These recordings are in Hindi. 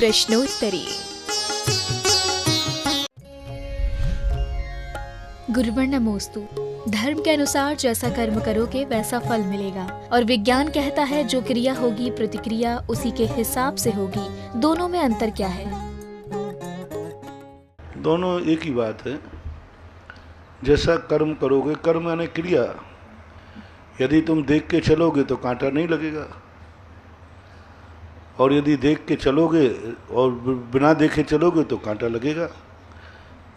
प्रश्नोत्तरी। गुरुवर्ण नमोस्तु। धर्म के अनुसार जैसा कर्म करोगे वैसा फल मिलेगा, और विज्ञान कहता है जो क्रिया होगी प्रतिक्रिया उसी के हिसाब से होगी। दोनों में अंतर क्या है? दोनों एक ही बात है। जैसा कर्म करोगे, कर्म यानी क्रिया। यदि तुम देख के चलोगे तो कांटा नहीं लगेगा, और यदि देख के चलोगे और बिना देखे चलोगे तो कांटा लगेगा।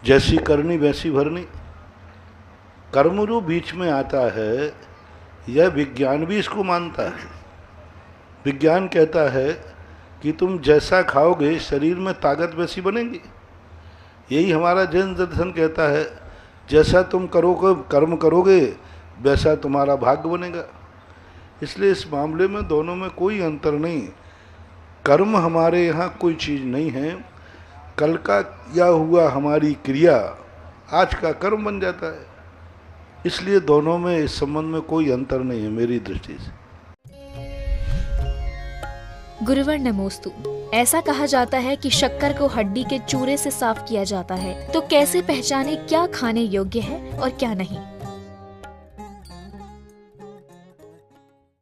जैसी करनी वैसी भरनी। कर्म जो बीच में आता है, यह विज्ञान भी इसको मानता है। विज्ञान कहता है कि तुम जैसा खाओगे शरीर में ताकत वैसी बनेगी। यही हमारा जैन दर्शन कहता है, जैसा तुम करोगे कर्म करोगे वैसा तुम्हारा भाग्य बनेगा। इसलिए इस मामले में दोनों में कोई अंतर नहीं। कर्म हमारे यहाँ कोई चीज़ नहीं है। कल का किया हुआ हमारी क्रिया आज का कर्म बन जाता है। इसलिए दोनों में इस संबंध में कोई अंतर नहीं है मेरी दृष्टि से। गुरुवर्ण नमोस्तु। ऐसा कहा जाता है कि शक्कर को हड्डी के चूरे से साफ किया जाता है, तो कैसे पहचाने क्या खाने योग्य है और क्या नहीं?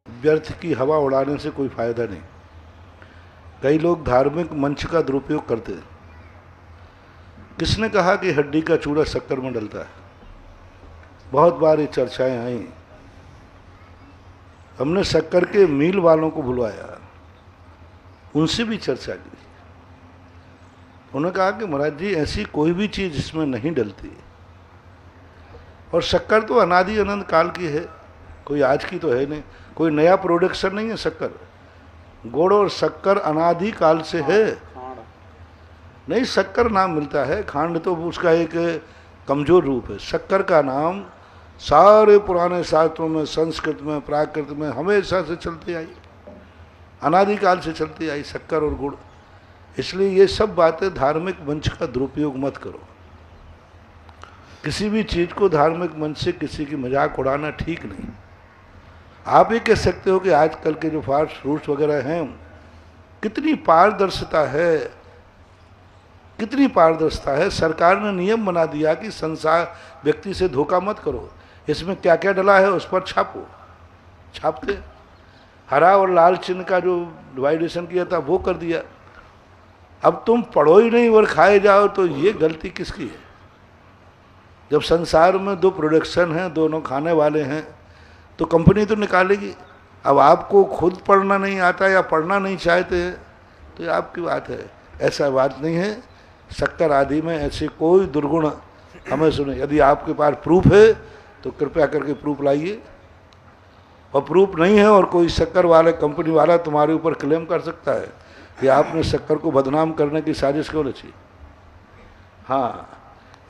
व्यर्थ की हवा उड़ाने से कोई फायदा नहीं। कई लोग धार्मिक मंच का दुरुपयोग करते हैं। किसने कहा कि हड्डी का चूरा शक्कर में डलता है? बहुत बार ये चर्चाएं आई। हमने शक्कर के मील वालों को बुलवाया, उनसे भी चर्चा की। उन्होंने कहा कि महाराज जी ऐसी कोई भी चीज़ इसमें नहीं डलती, और शक्कर तो अनादि अनंत काल की है, कोई आज की तो है नहीं, कोई नया प्रोडक्शन नहीं है। शक्कर, गुड़ और शक्कर अनादि काल से है। नहीं, शक्कर नाम मिलता है, खांड तो उसका एक कमजोर रूप है। शक्कर का नाम सारे पुराने शास्त्रों में, संस्कृत में, प्राकृत में हमेशा से चलती आई, अनादिकाल से चलती आई, शक्कर और गुड़। इसलिए ये सब बातें धार्मिक मंच का दुरुपयोग मत करो। किसी भी चीज़ को धार्मिक मंच से किसी की मजाक उड़ाना ठीक नहीं। आप ये कह सकते हो कि आजकल के जो फास्ट फ्रूट्स वगैरह हैं, कितनी पारदर्शिता है, कितनी पारदर्शिता है। सरकार ने नियम बना दिया कि संसार व्यक्ति से धोखा मत करो, इसमें क्या क्या डला है उस पर छापो। छापते हरा और लाल चिन्ह का जो डिवाइडेशन किया था वो कर दिया। अब तुम पढ़ो ही नहीं और खाए जाओ, तो ये गलती किसकी है? जब संसार में दो प्रोडक्शन हैं, दोनों खाने वाले हैं, तो कंपनी तो निकालेगी। अब आपको खुद पढ़ना नहीं आता या पढ़ना नहीं चाहते हैं तो ये आपकी बात है, ऐसा बात नहीं है। शक्कर आदि में ऐसे कोई दुर्गुण हमें सुने। यदि आपके पास प्रूफ है तो कृपया करके प्रूफ लाइए, और प्रूफ नहीं है और कोई शक्कर वाले कंपनी वाला तुम्हारे ऊपर क्लेम कर सकता है कि आपने शक्कर को बदनाम करने की साजिश क्यों रची। हाँ,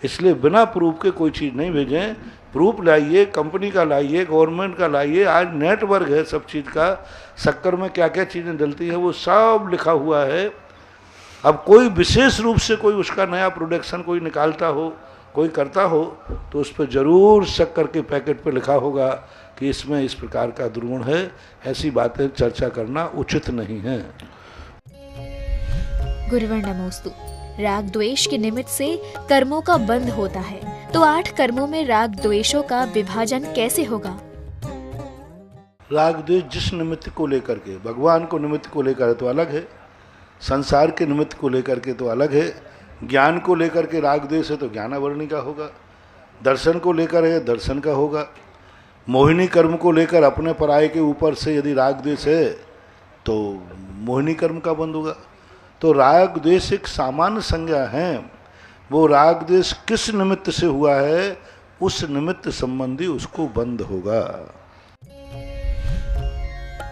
इसलिए बिना प्रूफ के कोई चीज़ नहीं भेजें। प्रूफ लाइए, कंपनी का लाइए, गवर्नमेंट का लाइए। आज नेटवर्क है सब चीज़ का। शक्कर में क्या क्या चीज़ें डलती हैं वो सब लिखा हुआ है। अब कोई विशेष रूप से कोई उसका नया प्रोडक्शन कोई निकालता हो, कोई करता हो, तो उस पर ज़रूर शक्कर के पैकेट पर लिखा होगा कि इसमें इस प्रकार का दुर्गुण है। ऐसी बातें चर्चा करना उचित नहीं है। गुरुवर्ण नमोस्तु। राग द्वेष के निमित्त से कर्मों का बंध होता है, तो 8 कर्मों में राग द्वेषों का विभाजन कैसे होगा? राग द्वेष जिस निमित्त को लेकर के, भगवान को निमित्त को लेकर तो अलग है, संसार के निमित्त को लेकर के तो अलग है। ज्ञान को लेकर के राग द्वेष है तो ज्ञानावरणी का होगा। दर्शन को लेकर है दर्शन का होगा। मोहिनी कर्म को लेकर अपने पराये के ऊपर से यदि राग द्वेष है तो मोहिनी कर्म का बंध होगा। तो राग द्वेष एक सामान्य संज्ञा है। वो राग द्वेष किस निमित्त से हुआ है, उस निमित्त संबंधी उसको बंध होगा।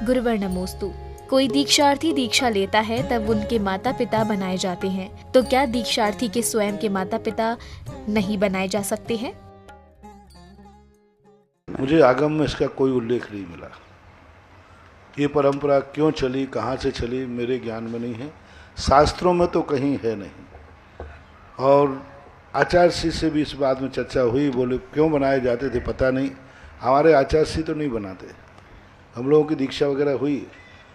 गुरुवर्ण नमोस्तु। कोई दीक्षार्थी दीक्षा लेता है तब उनके माता पिता बनाए जाते हैं, तो क्या दीक्षार्थी के स्वयं के माता पिता नहीं बनाए जा सकते हैं? मुझे आगम में इसका कोई उल्लेख नहीं मिला। ये परंपरा क्यों चली, कहाँ से चली, मेरे ज्ञान में नहीं है। शास्त्रों में तो कहीं है नहीं। और आचार्य श्री से भी इस बात में चर्चा हुई, बोले क्यों बनाए जाते थे पता नहीं। हमारे आचार्य श्री तो नहीं बनाते। हम लोगों की दीक्षा वगैरह हुई,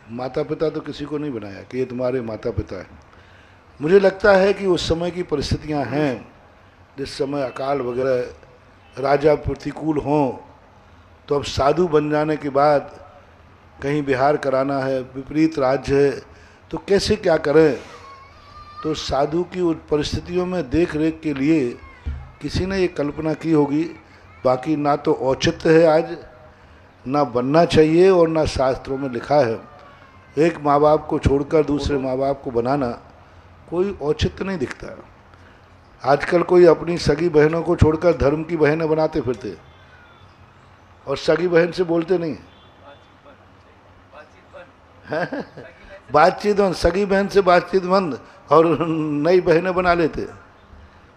माता पिता तो किसी को नहीं बनाया कि ये तुम्हारे माता पिता हैं। मुझे लगता है कि उस समय की परिस्थितियां हैं जिस समय अकाल वगैरह राजा प्रतिकूल हों, तो अब साधु बन जाने के बाद कहीं बिहार कराना है, विपरीत राज्य है, तो कैसे क्या करें। तो साधु की उन परिस्थितियों में देख रेख के लिए किसी ने ये कल्पना की होगी, बाकी ना तो औचित्य है आज, ना बनना चाहिए और ना शास्त्रों में लिखा है। एक माँ बाप को छोड़कर दूसरे माँ बाप को बनाना कोई औचित्य नहीं दिखता। आजकल कोई अपनी सगी बहनों को छोड़कर धर्म की बहनें बनाते फिरते और सगी बहन से बोलते नहीं बातचीत बंद, सगी बहन से बातचीत बंद और नई बहनें बना लेते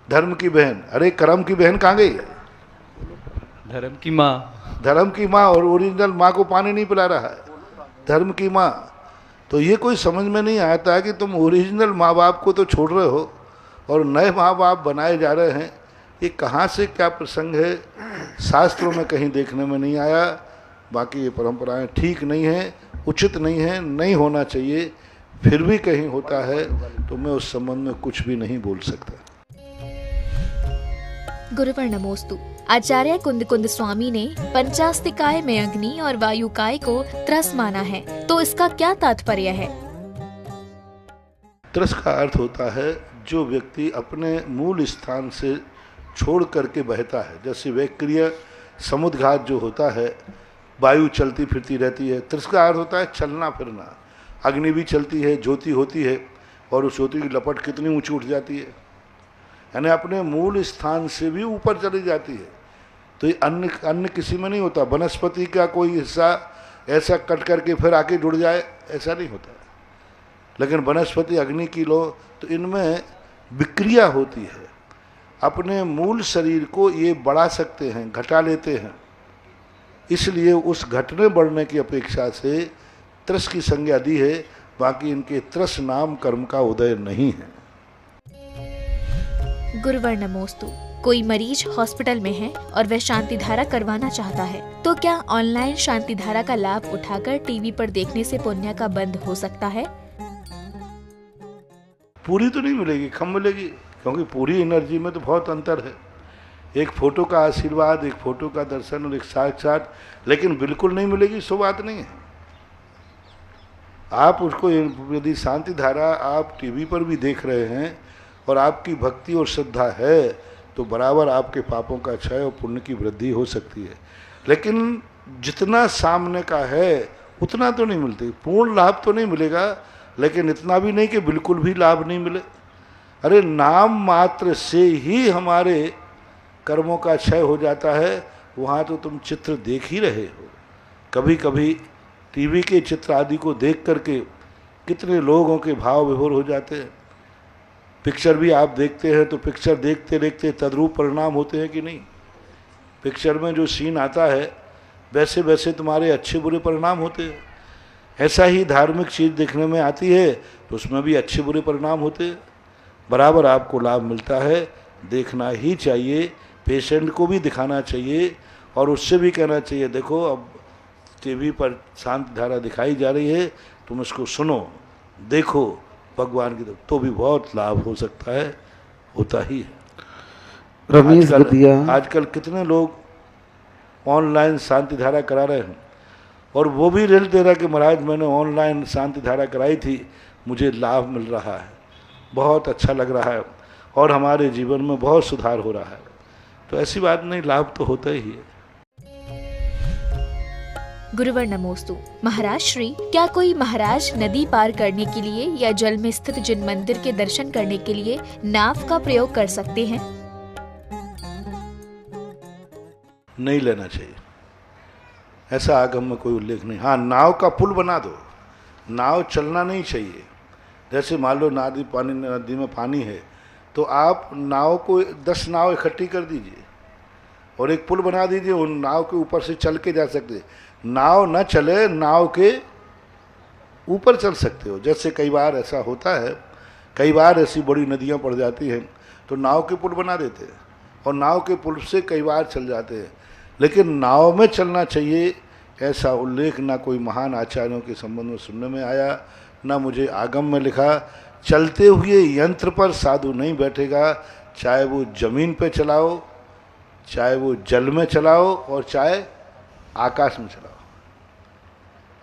धर्म की बहन। अरे कर्म की बहन कहाँ गई? धर्म की माँ, धर्म की माँ, और ओरिजिनल माँ को पानी नहीं पिला रहा है, धर्म की माँ। तो ये कोई समझ में नहीं आता कि तुम ओरिजिनल माँ बाप को तो छोड़ रहे हो और नए माँ बाप बनाए जा रहे हैं। ये कहाँ से क्या प्रसंग है, शास्त्रों में कहीं देखने में नहीं आया। बाकी ये परंपराएं ठीक नहीं हैं, उचित नहीं है, नहीं होना चाहिए, फिर भी कहीं होता है तो मैं उस संबंध में कुछ भी नहीं बोल सकता। गुरुवर नमोस्तु। आचार्य कुंद कुंद स्वामी ने पंचास्तिकाय में अग्नि और वायुकाय को त्रस माना है, तो इसका क्या तात्पर्य है? त्रस का अर्थ होता है जो व्यक्ति अपने मूल स्थान से छोड़ करके बहता है। जैसे वैक्रिय समुद्घात जो होता है, वायु चलती फिरती रहती है, त्रस का अर्थ होता है चलना फिरना। अग्नि भी चलती है, ज्योति होती है, और उस ज्योति की लपट कितनी ऊंची उठ जाती है, यानी अपने मूल स्थान से भी ऊपर चली जाती है। तो ये अन्य किसी में नहीं होता। वनस्पति का कोई हिस्सा ऐसा कट करके फिर आके जुड़ जाए, ऐसा नहीं होता। लेकिन वनस्पति अग्नि की लो तो इनमें विक्रिया होती है। अपने मूल शरीर को ये बढ़ा सकते हैं, घटा लेते हैं, इसलिए उस घटने बढ़ने की अपेक्षा से त्रस की संज्ञा दी है। बाकी इनके त्रस नाम कर्म का उदय नहीं है। गुरुवर नमोस्तु। कोई मरीज हॉस्पिटल में है और वह शांति धारा करवाना चाहता है, तो क्या ऑनलाइन शांति धारा का लाभ उठाकर टीवी पर देखने से पुण्य का बंद हो सकता है? पूरी तो नहीं मिलेगी, कम मिलेगी, क्योंकि पूरी एनर्जी में तो बहुत अंतर है। एक फोटो का आशीर्वाद, एक फोटो का दर्शन और एक साक्षात, लेकिन बिल्कुल नहीं मिलेगी सो बात नहीं है। आप उसको यदि शांति धारा आप टीवी पर भी देख रहे हैं और आपकी भक्ति और श्रद्धा है तो बराबर आपके पापों का क्षय और पुण्य की वृद्धि हो सकती है। लेकिन जितना सामने का है उतना तो नहीं मिलती। पूर्ण लाभ तो नहीं मिलेगा, लेकिन इतना भी नहीं कि बिल्कुल भी लाभ नहीं मिले। अरे नाम मात्र से ही हमारे कर्मों का क्षय हो जाता है। वहाँ तो तुम चित्र देख ही रहे हो। कभी कभी टीवी के चित्र आदि को देख करके कितने लोगों के भाव विभोर हो जाते हैं। पिक्चर भी आप देखते हैं तो पिक्चर देखते देखते तद्रूप परिणाम होते हैं कि नहीं? पिक्चर में जो सीन आता है वैसे वैसे तुम्हारे अच्छे बुरे परिणाम होते हैं। ऐसा ही धार्मिक चीज़ देखने में आती है तो उसमें भी अच्छे बुरे परिणाम होते हैं। बराबर आपको लाभ मिलता है, देखना ही चाहिए। पेशेंट को भी दिखाना चाहिए और उससे भी कहना चाहिए, देखो अब टीवी पर शांति धारा दिखाई जा रही है, तुम इसको सुनो, देखो भगवान की तरफ, तो भी बहुत लाभ हो सकता है, होता ही है। रमेश बदिया, आजकल कितने लोग ऑनलाइन शांति धारा करा रहे हैं, और वो भी रिल दे रहा कि महाराज मैंने ऑनलाइन शांति धारा कराई थी, मुझे लाभ मिल रहा है, बहुत अच्छा लग रहा है और हमारे जीवन में बहुत सुधार हो रहा है। तो ऐसी बात नहीं, लाभ तो होता ही है। गुरुवर नमोस्तु। महाराज श्री, क्या कोई महाराज नदी पार करने के लिए या जल में स्थित जिन मंदिर के दर्शन करने के लिए नाव का प्रयोग कर सकते हैं? नहीं लेना चाहिए, ऐसा आगम में कोई उल्लेख नहीं। हाँ, नाव का पुल बना दो, नाव चलना नहीं चाहिए। जैसे मान लो नदी में पानी है तो आप नाव को 10 नाव इकट्ठी कर दीजिए और एक पुल बना दीजिए, उन नाव के ऊपर से चल के जा सकते। नाव न चले, नाव के ऊपर चल सकते हो। जैसे कई बार ऐसा होता है, कई बार ऐसी बड़ी नदियाँ पड़ जाती हैं तो नाव के पुल बना देते हैं और नाव के पुल से कई बार चल जाते हैं। लेकिन नाव में चलना चाहिए ऐसा उल्लेख ना कोई महान आचार्यों के संबंध में सुनने में आया, ना मुझे आगम में लिखा चलते हुए यंत्र पर साधु नहीं बैठेगा, चाहे वो जमीन पे चलाओ, चाहे वो जल में चलाओ और चाहे आकाश में चलाओ।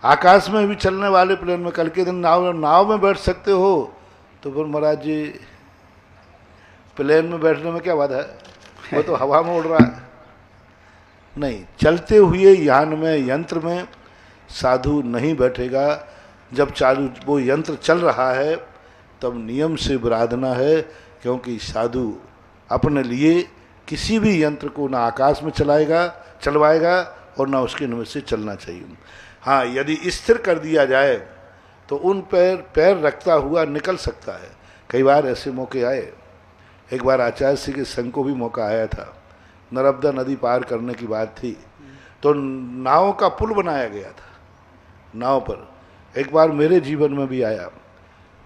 आकाश में भी चलने वाले प्लेन में, कल के दिन नाव में बैठ सकते हो, तो फिर महाराज जी प्लेन में बैठने में क्या बात है, वो तो हवा में उड़ रहा है। नहीं, चलते हुए यान में, यंत्र में साधु नहीं बैठेगा। जब चालू वो यंत्र चल रहा है तब नियम से विराधना है, क्योंकि साधु अपने लिए किसी भी यंत्र को ना आकाश में चलवाएगा और ना उसके निमित्त से चलना चाहिए। हाँ, यदि स्थिर कर दिया जाए तो उन पैर रखता हुआ निकल सकता है। कई बार ऐसे मौके आए। एक बार आचार्य श्री के संघ को भी मौका आया था, नर्मदा नदी पार करने की बात थी, तो नाव का पुल बनाया गया था। नाव पर एक बार मेरे जीवन में भी आया,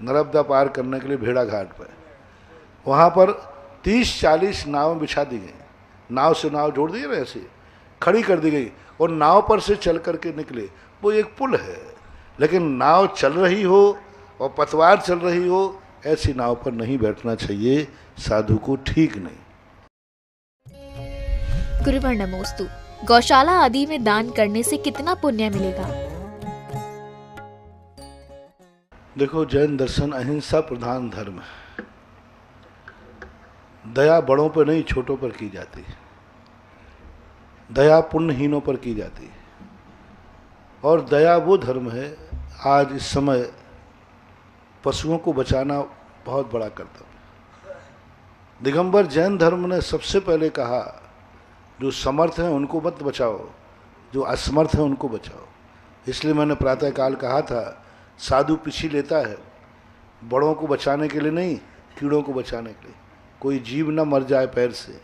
नर्मदा पार करने के लिए भेड़ा घाट पर, वहाँ पर 30-40 नाव बिछा दी गई, नाव से नाव जोड़ दी, ऐसे खड़ी कर दी गई और नाव पर से चल करके निकले। वो एक पुल है, लेकिन नाव चल रही हो और पतवार चल रही हो, ऐसी नाव पर नहीं बैठना चाहिए, साधु को ठीक नहीं। गुरुवर नमोस्तु। गौशाला आदि में दान करने से कितना पुण्य मिलेगा? देखो, जैन दर्शन अहिंसा प्रधान धर्म है। दया बड़ों पर नहीं, छोटों पर की जाती है। दया पुण्यहीनों पर की जाती है। और दया वो धर्म है, आज इस समय पशुओं को बचाना बहुत बड़ा कर्तव्य। दिगंबर जैन धर्म ने सबसे पहले कहा, जो समर्थ हैं उनको मत बचाओ, जो असमर्थ हैं उनको बचाओ। इसलिए मैंने प्रातःकाल कहा था, साधु पीछे लेता है बड़ों को बचाने के लिए नहीं, कीड़ों को बचाने के लिए, कोई जीव न मर जाए पैर से।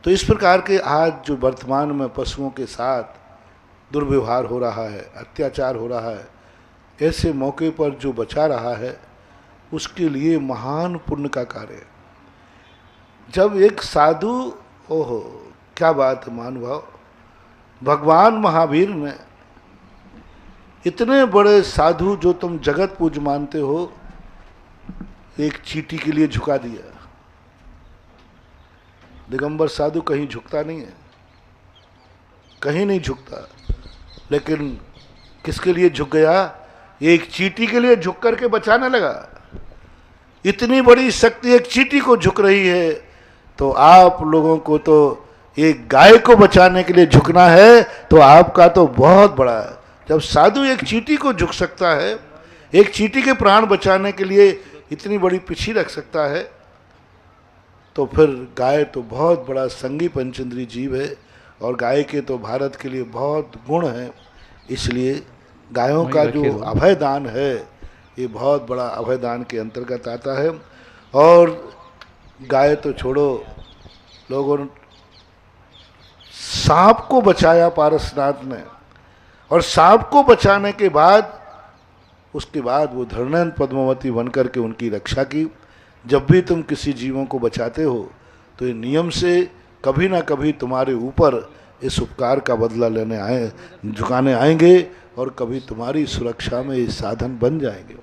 तो इस प्रकार के आज जो वर्तमान में पशुओं के साथ दुर्व्यवहार हो रहा है, अत्याचार हो रहा है, ऐसे मौके पर जो बचा रहा है उसके लिए महान पुण्य का कार्य है। जब एक साधु, ओहो क्या बात है महानुभाव, भगवान महावीर ने इतने बड़े साधु जो तुम जगत पूज मानते हो, एक चींटी के लिए झुका दिया। दिगंबर साधु कहीं झुकता नहीं है, कहीं नहीं झुकता, लेकिन किसके लिए झुक गया? एक चींटी के लिए झुक करके बचाने लगा। इतनी बड़ी शक्ति एक चींटी को झुक रही है, तो आप लोगों को तो एक गाय को बचाने के लिए झुकना है, तो आपका तो बहुत बड़ा है। जब साधु एक चींटी को झुक सकता है, एक चींटी के प्राण बचाने के लिए इतनी बड़ी पिछी रख सकता है, तो फिर गाय तो बहुत बड़ा संगी पंचेंद्रीय जीव है, और गाय के तो भारत के लिए बहुत गुण हैं। इसलिए गायों का जो अभयदान है, ये बहुत बड़ा अभयदान के अंतर्गत आता है। और गाय तो छोड़ो, लोगों ने सांप को बचाया पारसनाथ ने, और सांप को बचाने के बाद उसके बाद वो धरणन पद्मावती बनकर के उनकी रक्षा की। जब भी तुम किसी जीवों को बचाते हो तो ये नियम से कभी ना कभी तुम्हारे ऊपर इस उपकार का बदला झुकाने आएंगे, और कभी तुम्हारी सुरक्षा में ये साधन बन जाएंगे।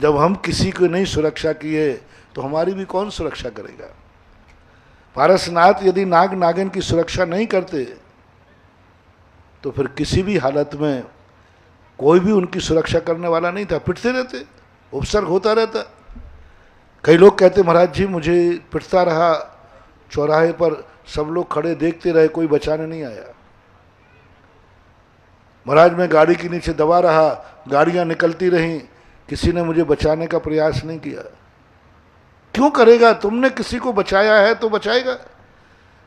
जब हम किसी को नहीं सुरक्षा किए तो हमारी भी कौन सुरक्षा करेगा? पारसनाथ यदि नाग नागिन की सुरक्षा नहीं करते तो फिर किसी भी हालत में कोई भी उनकी सुरक्षा करने वाला नहीं था, पिटते रहते, उपसर्ग होता रहता। कई लोग कहते, महाराज जी मुझे पिटता रहा, चौराहे पर सब लोग खड़े देखते रहे, कोई बचाने नहीं आया। महाराज मैं गाड़ी के नीचे दबा रहा, गाड़ियां निकलती रहीं, किसी ने मुझे बचाने का प्रयास नहीं किया। क्यों करेगा? तुमने किसी को बचाया है तो बचाएगा।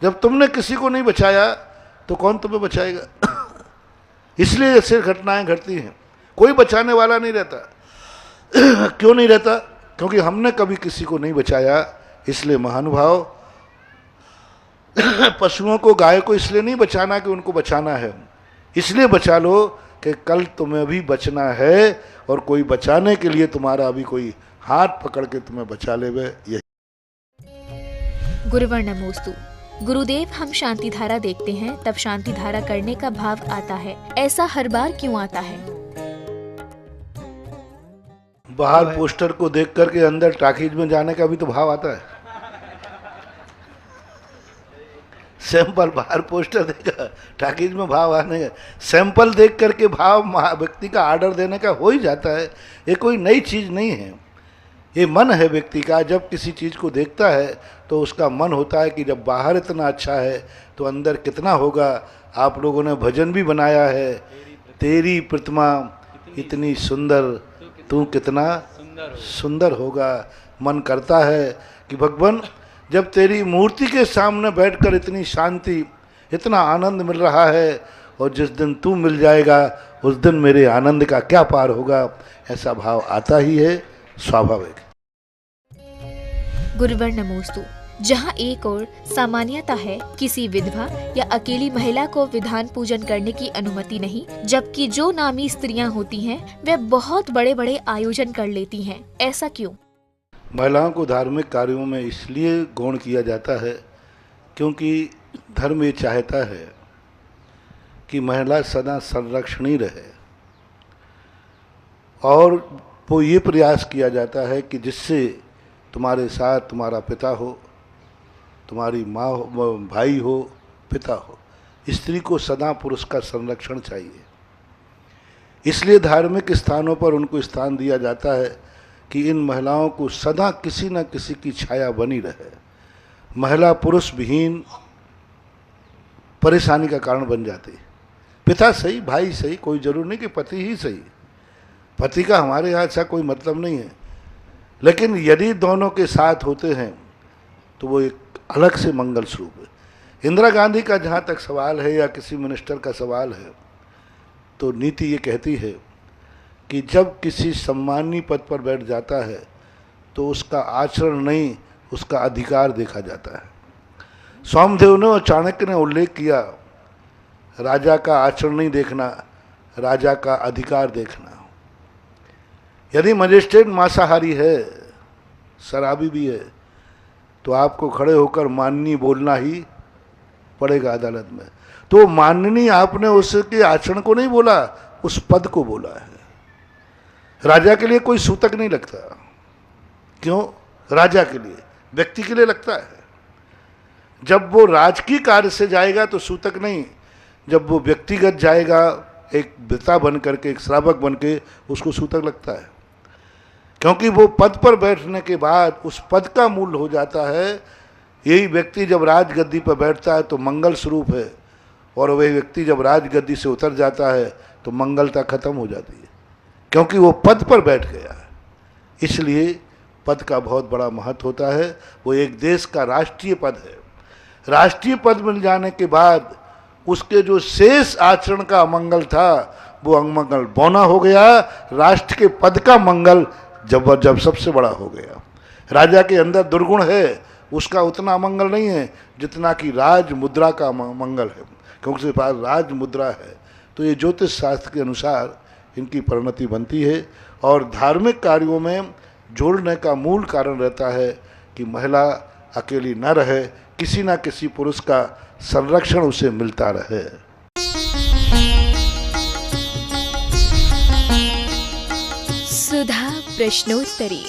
जब तुमने किसी को नहीं बचाया तो कौन तुम्हें बचाएगा? इसलिए ऐसे घटनाएं घटती हैं, कोई बचाने वाला नहीं रहता। क्यों नहीं रहता? क्योंकि हमने कभी किसी को नहीं बचाया। इसलिए महानुभाव, पशुओं को, गाय को इसलिए नहीं बचाना कि उनको बचाना है, इसलिए बचा लो कि कल तुम्हें भी बचना है, और कोई बचाने के लिए तुम्हारा अभी कोई हाथ पकड़ के तुम्हें बचा लेवे। यही गुरुवर नमोस्तु। गुरुदेव, हम शांति धारा देखते हैं तब शांति धारा करने का भाव आता है, ऐसा हर बार क्यों आता है? बाहर पोस्टर को देख करके अंदर टाकीज में जाने का भी तो भाव आता है। सैंपल बाहर पोस्टर देखा, टाकीज में भाव आने का, सैंपल देख करके भाव व्यक्ति का ऑर्डर देने का हो ही जाता है। ये कोई नई चीज़ नहीं है, ये मन है व्यक्ति का। जब किसी चीज़ को देखता है तो उसका मन होता है कि जब बाहर इतना अच्छा है तो अंदर कितना होगा। आप लोगों ने भजन भी बनाया है, तेरी प्रतिमा इतनी सुंदर, तू कितना सुंदर होगा। मन करता है कि भगवान जब तेरी मूर्ति के सामने बैठकर इतनी शांति, इतना आनंद मिल रहा है, और जिस दिन तू मिल जाएगा उस दिन मेरे आनंद का क्या पार होगा। ऐसा भाव आता ही है, स्वाभाविक। गुरुवर नमोस्तु। जहाँ एक और सामान्यता है किसी विधवा या अकेली महिला को विधान पूजन करने की अनुमति नहीं, जबकि जो नामी स्त्रियां होती हैं वे बहुत बड़े बड़े आयोजन कर लेती हैं, ऐसा क्यों? महिलाओं को धार्मिक कार्यों में इसलिए गौण किया जाता है क्योंकि धर्म ये चाहता है कि महिला सदा संरक्षणी रहे, और वो ये प्रयास किया जाता है कि जिससे तुम्हारे साथ तुम्हारा पिता हो, तुम्हारी माँ हो, भाई हो, पिता हो, स्त्री को सदा पुरुष का संरक्षण चाहिए। इसलिए धार्मिक स्थानों पर उनको स्थान दिया जाता है कि इन महिलाओं को सदा किसी न किसी की छाया बनी रहे। महिला पुरुष विहीन परेशानी का कारण बन जाती है। पिता सही, भाई सही, कोई जरूर नहीं कि पति ही सही, पति का हमारे यहाँ ऐसा कोई मतलब नहीं है, लेकिन यदि दोनों के साथ होते हैं तो वो एक अलग से मंगल स्वरूप है। इंदिरा गांधी का जहाँ तक सवाल है या किसी मिनिस्टर का सवाल है, तो नीति ये कहती है कि जब किसी सम्मानी पद पर बैठ जाता है तो उसका आचरण नहीं, उसका अधिकार देखा जाता है। सोमदेव ने और चाणक्य ने उल्लेख किया, राजा का आचरण नहीं देखना, राजा का अधिकार देखना। यदि मजिस्ट्रेट मांसाहारी है, शराबी भी है, तो आपको खड़े होकर माननीय बोलना ही पड़ेगा अदालत में। तो माननीय आपने उसके आचरण को नहीं बोला, उस पद को बोला है। राजा के लिए कोई सूतक नहीं लगता। क्यों? राजा के लिए, व्यक्ति के लिए लगता है। जब वो राजकीय कार्य से जाएगा तो सूतक नहीं, जब वो व्यक्तिगत जाएगा एक पिता बन करके, एक श्रावक बन के, उसको सूतक लगता है। क्योंकि वो पद पर बैठने के बाद उस पद का मूल्य हो जाता है। यही व्यक्ति जब राजगद्दी पर बैठता है तो मंगल स्वरूप है, और वही व्यक्ति जब राजगद्दी से उतर जाता है तो मंगलता खत्म हो जाती है, क्योंकि वो पद पर बैठ गया है। इसलिए पद का बहुत बड़ा महत्व होता है। वो एक देश का राष्ट्रीय पद है। राष्ट्रीय पद मिल जाने के बाद उसके जो शेष आचरण का अमंगल था वो अमंगल बौना हो गया। राष्ट्र के पद का मंगल जब सबसे बड़ा हो गया। राजा के अंदर दुर्गुण है, उसका उतना अमंगल नहीं है जितना कि राज मुद्रा का मंगल है, क्योंकि उसके पास राज मुद्रा है। तो ये ज्योतिष शास्त्र के अनुसार इनकी परिणति बनती है, और धार्मिक कार्यों में जोड़ने का मूल कारण रहता है कि महिला अकेली न रहे, किसी न किसी पुरुष का संरक्षण उसे मिलता रहे। सुधा प्रश्नोत्तरी।